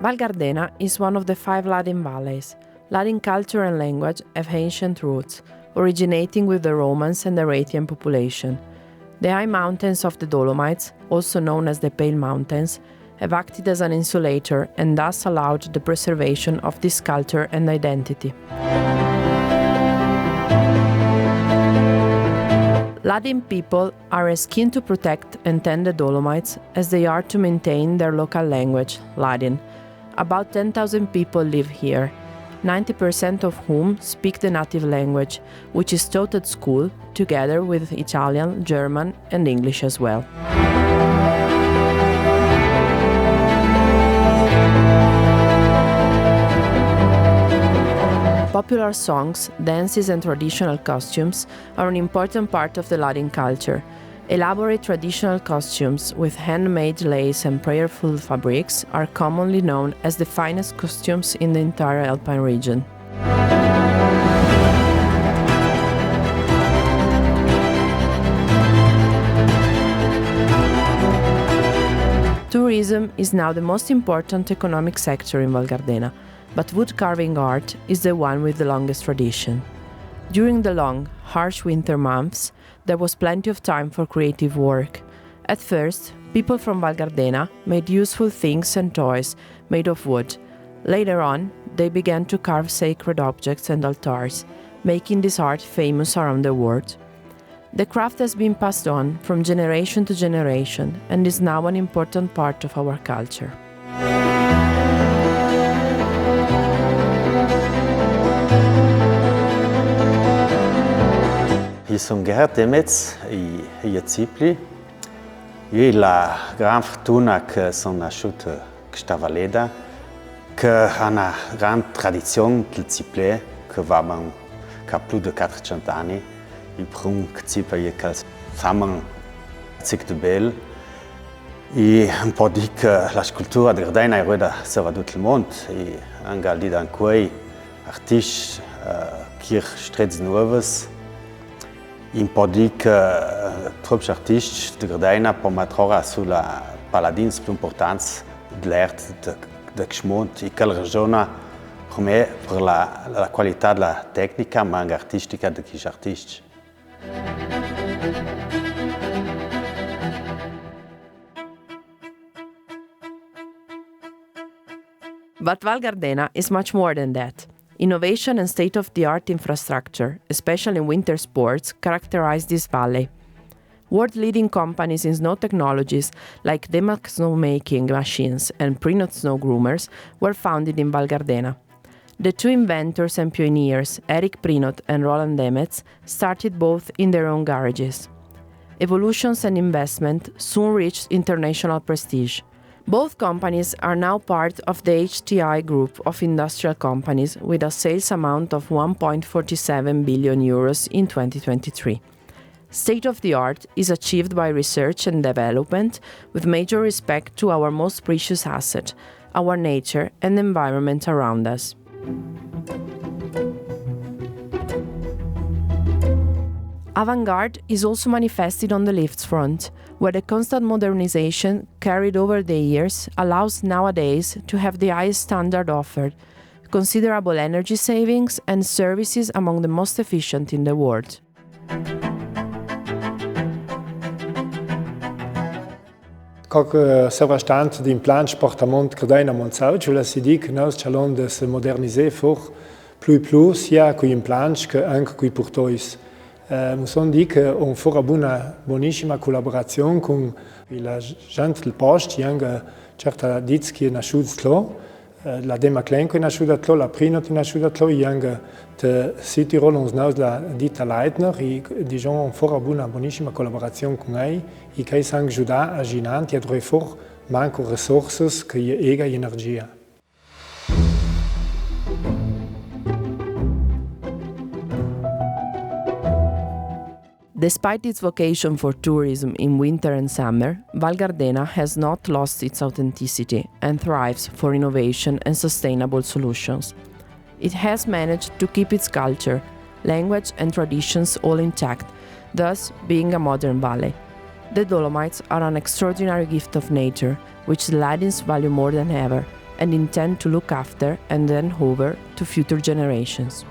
Val Gardena is one of the 5 Ladin valleys. Ladin culture and language have ancient roots, originating with the Romans and the Rhaetian population. The high mountains of the Dolomites, also known as the Pale Mountains, have acted as an insulator and thus allowed the preservation of this culture and identity. Ladin people are as keen to protect and tend the Dolomites as they are to maintain their local language, Ladin. About 10,000 people live here, 90% of whom speak the native language, which is taught at school, together with Italian, German, and English as well. Popular songs, dances, and traditional costumes are an important part of the Ladin culture. Elaborate traditional costumes with handmade lace and prayerful fabrics are commonly known as the finest costumes in the entire Alpine region. Tourism is now the most important economic sector in Val Gardena, but wood carving art is the one with the longest tradition. During the long, harsh winter months, there was plenty of time for creative work. At first, people from Val Gardena made useful things and toys made of wood. Later on, they began to carve sacred objects and altars, making this art famous around the world. The craft has been passed on from generation to generation and is now an important part of our culture. Io sono Gehard Demetz e Zipli. Io ho la grande fortuna che sono nasciuto in questa valletta, che ha una grande tradizione del Ziplè, che va più di 400 anni. Il primo Zipli che siamo molto bello. E un po' di che la scultura di Gardena è ruota per tutto il mondo. E anche lì da quei artisti che sono nuovi. Un po' di che troppi artisti di Gardena per mettere sulla paladins più importanti dell'arte del Gschmont e che ragiona per me per la qualità della tecnica ma anche artistica di questi artisti. But Val Gardena is much more than that. Innovation and state-of-the-art infrastructure, especially in winter sports, characterize this valley. World-leading companies in snow technologies like Demetz snowmaking machines and Prinot snow groomers were founded in Val Gardena. The two inventors and pioneers, Eric Prinot and Roland Demetz, started both in their own garages. Evolutions and investment soon reached international prestige. Both companies are now part of the HTI group of industrial companies with a sales amount of 1.47 billion euros in 2023. State-of-the-art is achieved by research and development with major respect to our most precious asset, our nature and the environment around us. Avant-garde is also manifested on the lifts front, where the constant modernization carried over the years allows nowadays to have the highest standard offered, considerable energy savings and services among the most efficient in the world. Quand ça va stand din plan sport a Mont Gardena Mont Sëuc, je si dit que nous chalons de se moderniser fort plus ja qui in plan que anche qui portois. Musson dit qu'on fera una buonissima collaborazione con la gente del posto, anche certa diz che è nasciuto la Dema Klenko è nasciuta la Prinot è nasciuta e anche the Südtirol uns naus la dita Leitner e diciamo on fora una buonissima collaborazione con lei e che sang giuda a ginanti a dove for manco resources che ega energia. Despite its vocation for tourism in winter and summer, Val Gardena has not lost its authenticity and thrives for innovation and sustainable solutions. It has managed to keep its culture, language and traditions all intact, thus being a modern valley. The Dolomites are an extraordinary gift of nature, which the Ladins value more than ever, and intend to look after and hand over to future generations.